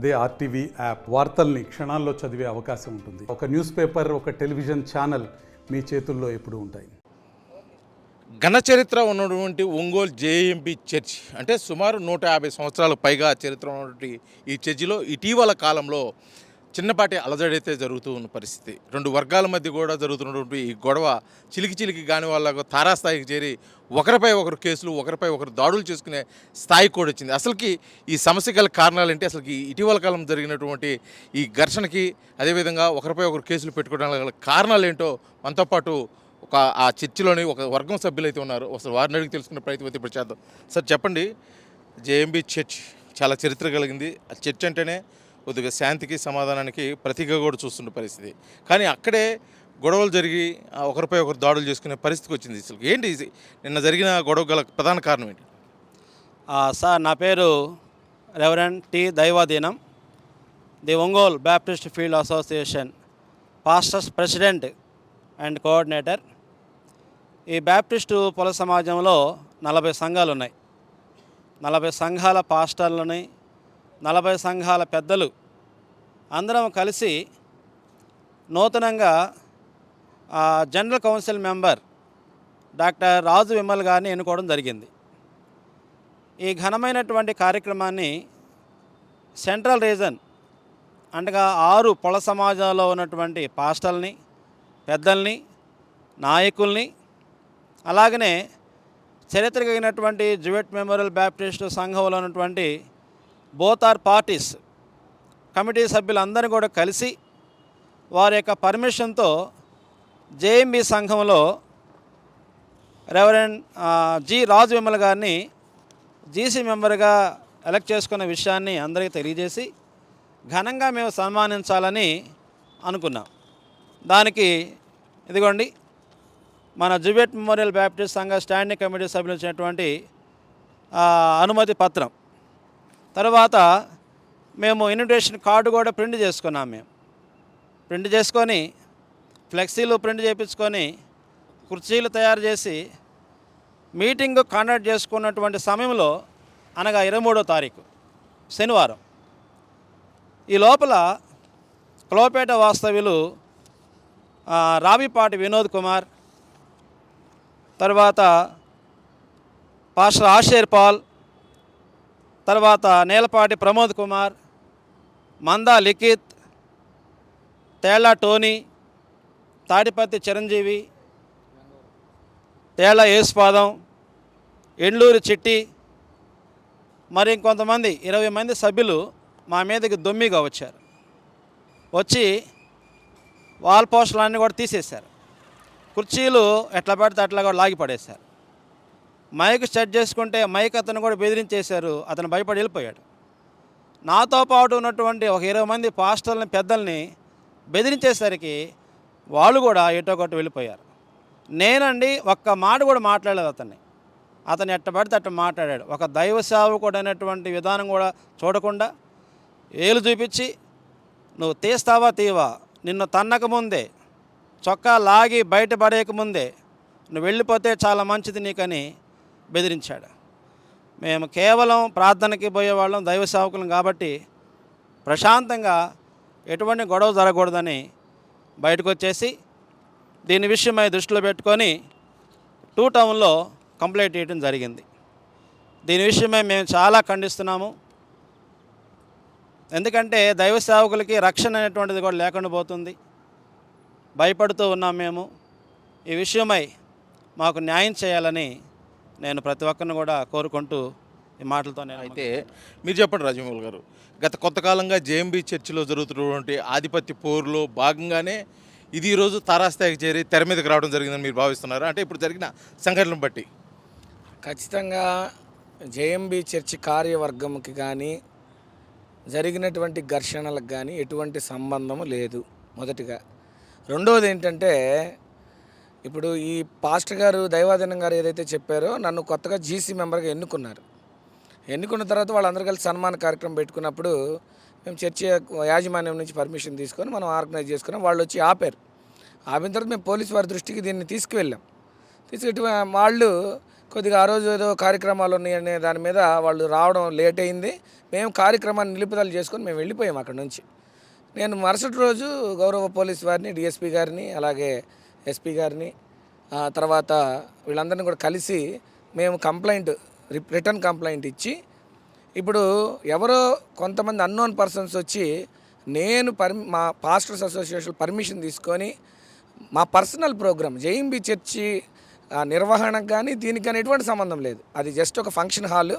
అదే RTV app వార్తల్ని క్షణాల్లో చదివే అవకాశం ఉంటుంది. ఒక న్యూస్ పేపర్, ఒక టెలివిజన్ ఛానల్ మీ చేతుల్లో ఎప్పుడూ ఉంటాయి. ఘన చరిత్ర ఉన్నటువంటి ఒంగోలు జేఎంబీ చర్చ్ అంటే సుమారు 150 సంవత్సరాలు పైగా చరిత్ర ఉన్నటువంటి ఈ చర్చిలో ఇటీవల కాలంలో చిన్నపాటి అలజడైతే జరుగుతూ ఉన్న పరిస్థితి. రెండు వర్గాల మధ్య కూడా జరుగుతున్నటువంటి ఈ గొడవ చిలికి కాని వాళ్ళకు తారాస్థాయికి చేరి ఒకరిపై ఒకరు కేసులు, ఒకరిపై ఒకరు దాడులు చేసుకునే స్థాయికి కూడా వచ్చింది. అసలుకి ఈ సమస్య గల కారణాలు ఏంటి, అసలుకి ఇటీవల కాలం జరిగినటువంటి ఈ ఘర్షణకి, అదేవిధంగా ఒకరిపై ఒకరు కేసులు పెట్టుకోవడానికి గల కారణాలు ఏంటో మనతో పాటు ఆ చర్చిలోని ఒక వర్గం సభ్యులు అయితే ఉన్నారు. అసలు వారిని అడిగి తెలుసుకునే ప్రయత్నం అయితే ఇప్పుడు చేద్దాం. సార్ చెప్పండి, జేఎంబీ చర్చ్ చాలా చరిత్ర కలిగింది. ఆ చర్చ్ అంటేనే కొద్దిగా శాంతికి, సమాధానానికి ప్రతీకగా కూడా చూస్తున్న పరిస్థితి. కానీ అక్కడే గొడవలు జరిగి ఒకరిపై ఒకరు దాడులు చేసుకునే పరిస్థితికి వచ్చింది. అసలు ఏంటి ఇది నిన్న జరిగిన గొడవ గల ప్రధాన కారణం ఏంటి? సార్, నా పేరు reverend T Daivadheenam, the Ongole baptist field association pastors president and coordinator. ఈ బ్యాప్టిస్టు కుల సమాజంలో 40 సంఘాలు ఉన్నాయి. 40 సంఘాల పాస్టర్లని, 40 సంఘాల పెద్దలు అందరం కలిసి నూతనంగా జనరల్ కౌన్సిల్ మెంబర్ డాక్టర్ రాజు విమల్ గారిని ఎన్నుకోవడం జరిగింది. ఈ ఘనమైనటువంటి కార్యక్రమాన్ని సెంట్రల్ రీజన్ అనగా 6 కుల సమాజంలో ఉన్నటువంటి పాస్టర్ని, పెద్దల్ని, నాయకుల్ని, అలాగనే చరిత్ర కలిగినటువంటి జువెట్ మెమోరియల్ బ్యాప్టిస్ట్ సంఘంలో ఉన్నటువంటి బోత్ ఆర్ పార్టీస్ కమిటీ సభ్యులందరూ కూడా కలిసి వారి యొక్క పర్మిషన్తో జేఎంబీ సంఘంలో రెవరెండ్ జి రాజు విమల్ గారిని జీసీ మెంబర్గా ఎలక్ట్ చేసుకున్న విషయాన్ని అందరికీ తెలియజేసి ఘనంగా మేము సన్మానించాలని అనుకున్నాం. దానికి ఇదిగోండి మన జువెట్ మెమోరియల్ బ్యాప్టిస్ట్ సంఘ స్టాండింగ్ కమిటీ సభ్యులు ఇచ్చినటువంటి అనుమతి పత్రం, తర్వాత మేము ఇన్విటేషన్ కార్డు కూడా ప్రింట్ చేసుకున్నాం. మేము ప్రింట్ చేసుకొని ఫ్లెక్సీలు ప్రింట్ చేయించుకొని కుర్చీలు తయారు చేసి మీటింగ్ కండక్ట్ చేసుకున్నటువంటి సమయంలో, అనగా 23వ తారీఖు శనివారం, ఈ లోపల క్లోపేట వాస్తవ్యులు రావిపాటి వినోద్ కుమార్, తర్వాత పాస్టర్ ఆషేర్ పాల్, తర్వాత నేలపాటి ప్రమోద్ కుమార్, మందా లిఖిత్, తేళ్ల టోనీ, తాడిపత్తి చిరంజీవి, తేళ్ల యేసుపాదం, ఎండ్లూరి చిట్టి, మరి ఇంకొంతమంది 20 మంది సభ్యులు మా మీదకి దొమ్మిగా వచ్చారు. వచ్చి వాల్ పోస్టులన్నీ కూడా తీసేశారు. కుర్చీలు ఎట్లా పడితే అట్లా కూడా లాగి పడేశారు. మైక్ సెట్ చేసుకుంటే మైక్ అతను కూడా బెదిరించేశారు. అతను భయపడి వెళ్ళిపోయాడు. నాతో పాటు ఉన్నటువంటి ఒక 20 మంది పాస్టర్లని, పెద్దల్ని బెదిరించేసరికి వాళ్ళు కూడా ఎటో కొట్టు వెళ్ళిపోయారు. నేనండి ఒక్క మాట కూడా మాట్లాడలేదు అతను ఎట్ట పడితే అట్ట మాట్లాడాడు. ఒక దైవ సేవకుడు అనేటువంటి విధానం కూడా చూడకుండా ఏలు చూపించి, నువ్వు తీస్తావా తీవా, నిన్ను తన్నకముందే, చొక్కా లాగి బయట పడేయకముందే నువ్వు వెళ్ళిపోతే చాలా మంచిది నీకని బెదిరించాడు. మేము కేవలం ప్రార్థనకి పోయేవాళ్ళం, దైవ సేవకులం కాబట్టి ప్రశాంతంగా ఎటువంటి గొడవ జరగకూడదని బయటకు వచ్చేసి దీని విషయమై దృష్టిలో పెట్టుకొని 2 టౌన్లో కంప్లైంట్ చేయడం జరిగింది. దీని విషయమై మేము చాలా ఖండిస్తున్నాము. ఎందుకంటే దైవ సేవకులకి రక్షణ అనేటువంటిది కూడా లేకుండా పోతుంది. భయపడుతూ ఉన్నాం మేము. ఈ విషయమై మాకు న్యాయం చేయాలని నేను ప్రతి ఒక్కరిని కూడా కోరుకుంటూ ఈ మాటలతో అయితే మీరు చెప్పండి రాజమౌళి గారు, గత కొంతకాలంగా జేఎంబీ చర్చిలో జరుగుతున్నటువంటి ఆధిపత్య పోరులో భాగంగానే ఇది ఈరోజు తారాస్థాయికి చేరి తెర మీదకి రావడం జరిగిందని మీరు భావిస్తున్నారు? అంటే ఇప్పుడు జరిగిన సంఘటనను బట్టి ఖచ్చితంగా జేఎంబీ చర్చి కార్యవర్గంకి కానీ జరిగినటువంటి ఘర్షణలకు కానీ ఎటువంటి సంబంధము లేదు మొదటిగా. రెండవది ఏంటంటే, ఇప్పుడు ఈ పాస్టర్ గారు దైవాధీనం గారు ఏదైతే చెప్పారో, నన్ను కొత్తగా జీసీ మెంబర్గా ఎన్నుకున్న తర్వాత వాళ్ళందరూ కలిసి సన్మాన కార్యక్రమం పెట్టుకున్నప్పుడు మేము చర్చి యాజమాన్యం నుంచి పర్మిషన్ తీసుకొని మనం ఆర్గనైజ్ చేసుకున్నాం. వాళ్ళు వచ్చి ఆపిన తర్వాత మేము పోలీసు వారి దృష్టికి దీన్ని తీసుకువెళ్ళాం. వాళ్ళు కొద్దిగా ఆ రోజు ఏదో కార్యక్రమాలు ఉన్నాయనే దాని మీద వాళ్ళు రావడం లేట్ అయింది. మేము కార్యక్రమాన్ని నిలుపుదల చేసుకొని మేము వెళ్ళిపోయాం అక్కడ నుంచి. నేను మరుసటి రోజు గౌరవ పోలీస్ వారిని, డిఎస్పీ గారిని, అలాగే ఎస్పీ గారిని, తర్వాత వీళ్ళందరినీ కూడా కలిసి మేము రిటర్న్ కంప్లైంట్ ఇచ్చి, ఇప్పుడు ఎవరో కొంతమంది అన్నోన్ పర్సన్స్ వచ్చి నేను మా పాస్టర్స్ అసోసియేషన్ పర్మిషన్ తీసుకొని మా పర్సనల్ ప్రోగ్రామ్ జేఎంబీ చర్చి నిర్వహణకు కానీ దీనికి కానీ ఎటువంటి సంబంధం లేదు. అది జస్ట్ ఒక ఫంక్షన్ హాల్.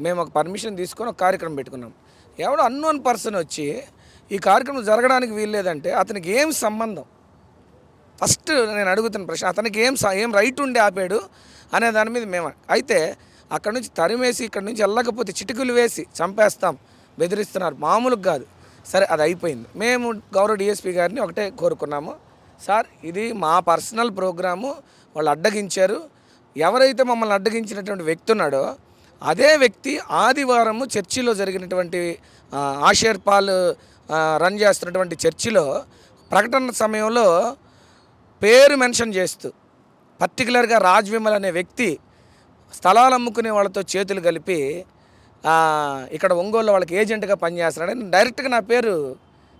మేము ఒక పర్మిషన్ తీసుకొని ఒక కార్యక్రమం పెట్టుకున్నాం. ఎవడో అన్నోన్ పర్సన్ వచ్చి ఈ కార్యక్రమం జరగడానికి వీల్లేదంటే అతనికి ఏం సంబంధం? ఫస్ట్ నేను అడుగుతున్న ప్రశ్న, అతనికి ఏం రైట్ ఉండి ఆపాడు అనే దాని మీద మేము అయితే అక్కడ నుంచి తరిమేసి ఇక్కడ నుంచి వెళ్ళకపోతే చిటికలు వేసి చంపేస్తాం బెదిరిస్తున్నారు. మామూలుగా కాదు. సరే, అది అయిపోయింది. మేము గౌరవ డిఎస్పీ గారిని ఒకటే కోరుకున్నాము, సార్ ఇది మా పర్సనల్ ప్రోగ్రాము, వాళ్ళు అడ్డగించారు. ఎవరైతే మమ్మల్ని అడ్డగించినటువంటి వ్యక్తి ఉన్నాడో అదే వ్యక్తి ఆదివారము చర్చిలో జరిగినటువంటి ఆషేర్పాల్ రన్ చేస్తున్నటువంటి చర్చిలో ప్రకటన సమయంలో పేరు మెన్షన్ చేస్తూ పర్టికులర్గా రాజ్ విమల్ అనే వ్యక్తి స్థలాలు అమ్ముకునే వాళ్ళతో చేతులు కలిపి ఇక్కడ ఒంగోలులో వాళ్ళకి ఏజెంట్గా పనిచేస్తున్నాడని డైరెక్ట్గా నా పేరు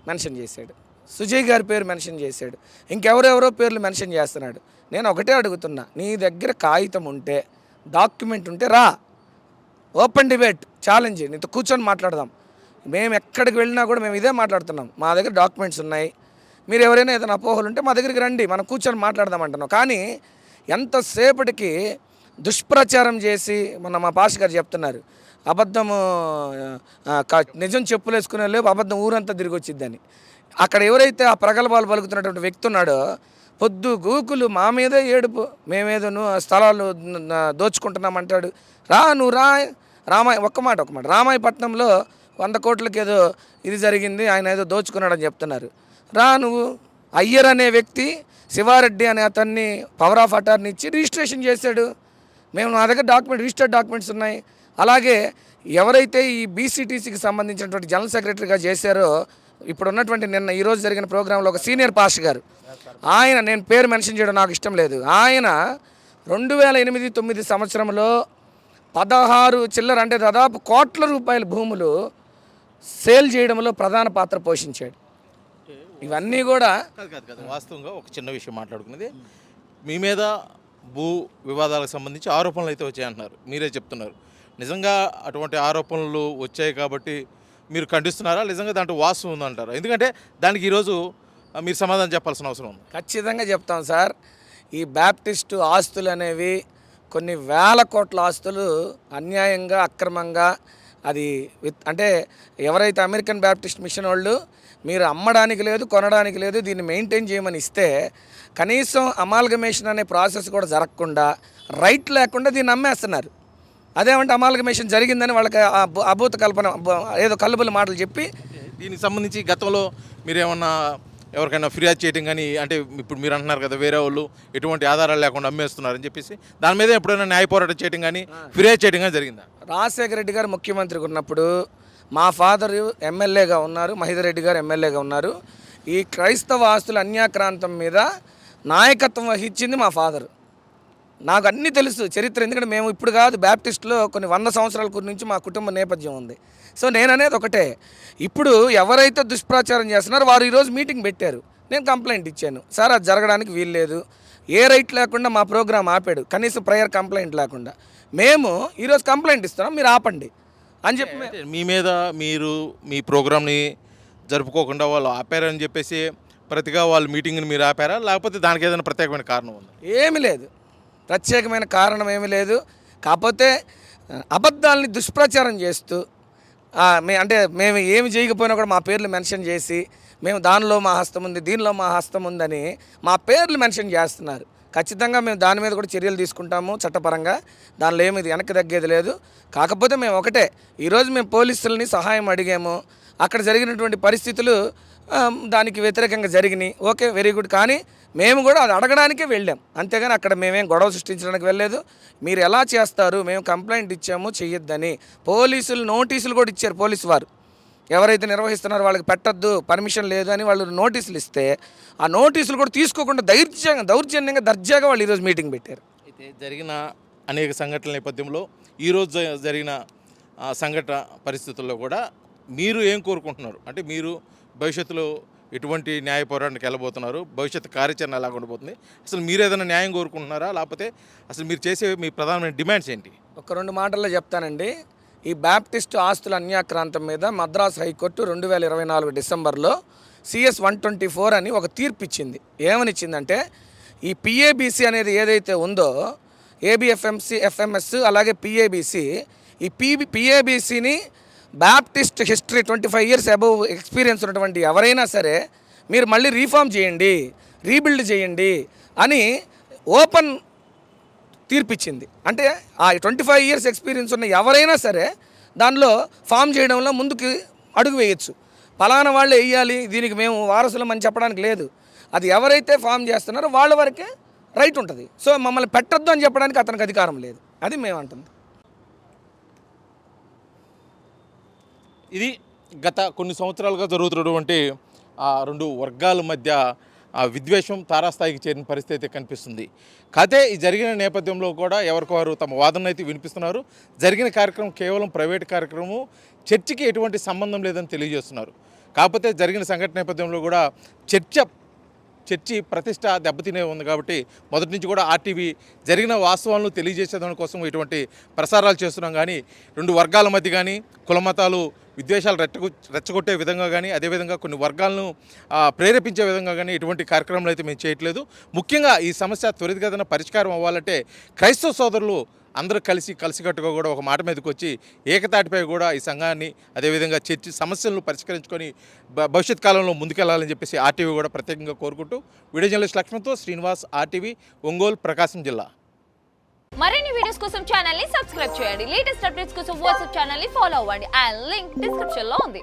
మెన్షన్ చేశాడు. సుజయ్ గారి పేరు మెన్షన్ చేశాడు. ఇంకెవరెవరో పేర్లు మెన్షన్ చేస్తున్నాడు. నేను ఒకటే అడుగుతున్నా, నీ దగ్గర కాగితం ఉంటే, డాక్యుమెంట్ ఉంటే రా, ఓపెన్ డిబేట్ ఛాలెంజ్, నీతో కూర్చొని మాట్లాడదాం. మేము ఎక్కడికి వెళ్ళినా కూడా మేము ఇదే మాట్లాడుతున్నాం. మా దగ్గర డాక్యుమెంట్స్ ఉన్నాయి. మీరు ఎవరైనా ఏదైనా అపోహలు ఉంటే మా దగ్గరికి రండి, మనం కూర్చొని మాట్లాడదాం అంటున్నాం. కానీ ఎంతసేపటికి దుష్ప్రచారం చేసి, మొన్న మా పాస్ గారు చెప్తున్నారు, అబద్ధము నిజం చెప్పులు వేసుకునే లేవు, అబద్ధం ఊరంతా తిరిగి వచ్చిద్దని. అక్కడ ఎవరైతే ఆ ప్రగల్భాలు పలుకుతున్నటువంటి వ్యక్తి ఉన్నాడో పొద్దు గూకులు మా మీదే ఏడుపు, మేమేదో స్థలాలు దోచుకుంటున్నామంటాడు. నువ్వు ఒక్క మాట రామాయపట్నంలో 100 కోట్లకి ఏదో ఇది జరిగింది, ఆయన ఏదో దోచుకున్నాడని చెప్తున్నారు. నువ్వు అయ్యర్ అనే వ్యక్తి శివారెడ్డి అనే అతన్ని పవర్ ఆఫ్ అటార్నీ ఇచ్చి రిజిస్ట్రేషన్ చేశాడు. నా దగ్గర రిజిస్టర్డ్ డాక్యుమెంట్స్ ఉన్నాయి. అలాగే ఎవరైతే ఈ బీసీటీసీకి సంబంధించినటువంటి జనరల్ సెక్రటరీగా చేశారో, ఇప్పుడు ఉన్నటువంటి ఈరోజు జరిగిన ప్రోగ్రాంలో ఒక సీనియర్ పాస్టర్ గారు, ఆయన, నేను పేరు మెన్షన్ చేయడం నాకు ఇష్టం లేదు, ఆయన 2008-9 సంవత్సరంలో 16 చిల్లర అంటే దాదాపు కోట్ల రూపాయల భూములు సేల్ చేయడంలో ప్రధాన పాత్ర పోషించాడు. ఇవన్నీ కూడా కాదు వాస్తవంగా ఒక చిన్న విషయం మాట్లాడుకున్నది, మీ మీద భూ వివాదాలకు సంబంధించి ఆరోపణలు అయితే వచ్చాయంటున్నారు, మీరే చెప్తున్నారు. నిజంగా అటువంటి ఆరోపణలు వచ్చాయి కాబట్టి మీరు ఖండిస్తున్నారా, నిజంగా దాంట్లో వాస్తవం ఉందంటారా? ఎందుకంటే దానికి ఈరోజు మీరు సమాధానం చెప్పాల్సిన అవసరం ఉంది. ఖచ్చితంగా చెప్తాం సార్. ఈ బ్యాప్టిస్టు ఆస్తులు అనేవి కొన్ని వేల కోట్ల ఆస్తులు అన్యాయంగా, అక్రమంగా, అది అంటే ఎవరైతే అమెరికన్ బ్యాప్టిస్ట్ మిషన్ వాళ్ళు మీరు అమ్మడానికి లేదు, కొనడానికి లేదు, దీన్ని మెయింటైన్ చేయమని ఇస్తే కనీసం అమాల్గమేషన్ అనే ప్రాసెస్ కూడా జరగకుండా, రైట్ లేకుండా దీన్ని అమ్మేస్తున్నారు. అదేమంటే అమాల్గమేషన్ జరిగిందని వాళ్ళకి అభూత కల్పన, ఏదో కల్లుబుల మాటలు చెప్పి. దీనికి సంబంధించి గతంలో మీరేమన్నా ఎవరికైనా ఫిర్యాదు చేయడం కానీ, అంటే ఇప్పుడు మీరు అంటున్నారు కదా వేరే వాళ్ళు ఎటువంటి ఆధారాలు లేకుండా అమ్మేస్తున్నారని చెప్పేసి, దాని మీద ఎప్పుడైనా న్యాయ పోరాటం చేయడం కానీ ఫిర్యాదు చేయడం కానీ జరిగిందా? రాజశేఖర రెడ్డి గారు ముఖ్యమంత్రిగా ఉన్నప్పుడు మా ఫాదర్ ఎమ్మెల్యేగా ఉన్నారు, మహిదర్ రెడ్డి గారు ఎమ్మెల్యేగా ఉన్నారు. ఈ క్రైస్తవ ఆస్తుల అన్యాక్రాంతం మీద నాయకత్వం వహించింది మా ఫాదర్. నాకు అన్నీ తెలుసు చరిత్ర, ఎందుకంటే మేము ఇప్పుడు కాదు, బ్యాప్టిస్ట్లో కొన్ని 100 సంవత్సరాల నుంచి మా కుటుంబ నేపథ్యం ఉంది. సో నేను అనేది ఒకటే, ఇప్పుడు ఎవరైతే దుష్ప్రచారం చేస్తున్నారో వారు ఈరోజు మీటింగ్ పెట్టారు, నేను కంప్లైంట్ ఇచ్చాను, సార్ అది జరగడానికి వీల్లేదు, ఏ రైట్ లేకుండా మా ప్రోగ్రాం ఆపాడు, కనీసం ప్రయర్ కంప్లైంట్ లేకుండా. మేము ఈరోజు కంప్లైంట్ ఇస్తున్నాం, మీరు ఆపండి అని చెప్పి. మీ మీద మీరు మీ ప్రోగ్రామ్ని జరుపుకోకుండా వాళ్ళు ఆపారని చెప్పేసి ప్రతిగా వాళ్ళ మీటింగ్ని మీరు ఆపారా, లేకపోతే దానికి ఏదైనా ప్రత్యేకమైన కారణం ఉందా? ఏమి లేదు, ప్రత్యేకమైన కారణం ఏమీ లేదు. కాకపోతే అబద్ధాలని దుష్ప్రచారం చేస్తూ అంటే మేము ఏమి చేయకపోయినా కూడా మా పేర్లు మెన్షన్ చేసి, మేము దానిలో మా హస్తం ఉంది, దీనిలో మా హస్తం ఉందని మా పేర్లు మెన్షన్ చేస్తున్నారు. ఖచ్చితంగా మేము దాని మీద కూడా చర్యలు తీసుకుంటాము చట్టపరంగా, దానిలో ఏమి వెనక్కి తగ్గేది లేదు. కాకపోతే మేము ఒకటే, ఈరోజు మేము పోలీసులని సహాయం అడిగాము, అక్కడ జరిగినటువంటి పరిస్థితులు దానికి వ్యతిరేకంగా జరిగినాయి, ఓకే వెరీ గుడ్. కానీ మేము కూడా అది అడగడానికే వెళ్ళాం, అంతేగాని అక్కడ మేమేం గొడవ సృష్టించడానికి వెళ్ళలేదు. మీరు ఎలా చేస్తారు, మేము కంప్లైంట్ ఇచ్చాము చెయ్యొద్దని, పోలీసులు నోటీసులు కూడా ఇచ్చారు. పోలీసు వారు ఎవరైతే నిర్వహిస్తున్నారో వాళ్ళకి పెట్టద్దు, పర్మిషన్ లేదు అని వాళ్ళు నోటీసులు ఇస్తే, ఆ నోటీసులు కూడా తీసుకోకుండా దౌర్జన్యంగా దర్జాగా వాళ్ళు ఈరోజు మీటింగ్ పెట్టారు. అయితే జరిగిన అనేక సంఘటనల నేపథ్యంలో ఈరోజు జరిగిన సంఘటన పరిస్థితుల్లో కూడా మీరు ఏం కోరుకుంటున్నారు? అంటే మీరు భవిష్యత్తులో ఎటువంటి న్యాయ పోరాటానికి వెళ్ళబోతున్నారు? భవిష్యత్తు కార్యాచరణ ఎలా ఉండబోతుంది? అసలు మీరు ఏదైనా న్యాయం కోరుకుంటున్నారా? లేకపోతే అసలు మీరు చేసే మీ ప్రధానమైన డిమాండ్స్ ఏంటి? ఒక 2 మాటల్లో చెప్తానండి. ఈ బ్యాప్టిస్టు ఆస్తుల అన్యాక్రాంతం మీద మద్రాసు హైకోర్టు 2024 డిసెంబర్లో CS 124 అని ఒక తీర్పు ఇచ్చింది. ఏమనిచ్చిందంటే ఈ PABC అనేది ఏదైతే ఉందో ABFMC, FMS అలాగే PABC, ఈ PABCని baptist history 25 years above experience ఉన్నటువంటి ఎవరైనా సరే మీరు మళ్ళీ రీఫార్మ్ చేయండి, రీబిల్డ్ చేయండి అని ఓపెన్ తీర్పిచ్చింది. అంటే ఆ 25 ఇయర్స్ ఎక్స్పీరియన్స్ ఉన్న ఎవరైనా సరే దానిలో ఫామ్ చేయడంలో ముందుకు అడుగు వేయచ్చు. ఫలానా వాళ్ళు వేయాలి, దీనికి మేము వారసులం అని చెప్పడానికి లేదు. అది ఎవరైతే ఫామ్ చేస్తున్నారో వాళ్ళ వరకే రైట్ ఉంటుంది. సో మమ్మల్ని పెట్టొద్దు అని చెప్పడానికి అతనికి అధికారం లేదు. అది మేము అంటుంది. ఇది గత కొన్ని సంవత్సరాలుగా జరుగుతున్నటువంటి 2 వర్గాల మధ్య విద్వేషం తారాస్థాయికి చేరిన పరిస్థితి అయితే కనిపిస్తుంది. కాతే ఈ జరిగిన నేపథ్యంలో కూడా ఎవరికొవారు తమ వాదన అయితే వినిపిస్తున్నారు. జరిగిన కార్యక్రమం కేవలం ప్రైవేట్ కార్యక్రమం, చర్చికి ఎటువంటి సంబంధం లేదని తెలియజేస్తున్నారు. కాకపోతే జరిగిన సంఘటన నేపథ్యంలో కూడా చర్చి ప్రతిష్ట దెబ్బతినే ఉంది కాబట్టి మొదటి నుంచి కూడా RTV జరిగిన వాస్తవాలను తెలియజేసేదాని కోసం ఇటువంటి ప్రసారాలు చేస్తున్నాం. కానీ 2 వర్గాల మధ్య కానీ కులమతాలు విద్వేషాలు రెచ్చగొట్టే విధంగా కానీ అదేవిధంగా కొన్ని వర్గాలను ప్రేరేపించే విధంగా కానీ ఎటువంటి కార్యక్రమాలు అయితే మేము చేయట్లేదు. ముఖ్యంగా ఈ సమస్య త్వరితగతిన పరిష్కారం అవ్వాలంటే క్రైస్తవ సోదరులు అందరూ కలిసికట్టుగా కూడా ఒక మాట మీదకి వచ్చి ఏకతాటిపై కూడా ఈ సంఘాన్ని అదేవిధంగా చర్చి సమస్యలను పరిష్కరించుకొని భవిష్యత్ కాలంలో ముందుకెళ్లాలని చెప్పేసి RTV కూడా ప్రత్యేకంగా కోరుకుంటూ వీడియో జర్నలిస్ట్ లక్ష్మణ్తో శ్రీనివాస్, RTV, ఒంగోలు, ప్రకాశం జిల్లా. మరిన్ని వీడియోస్ కోసం ఛానల్ ని సబ్స్క్రైబ్ చేయండి. లేటెస్ట్ అప్డేట్స్ కోసం వాట్సాప్ ఛానల్ ని ఫాలో అవ్వండి. అండ్ లింక్ డిస్క్రిప్షన్ లో ఉంది.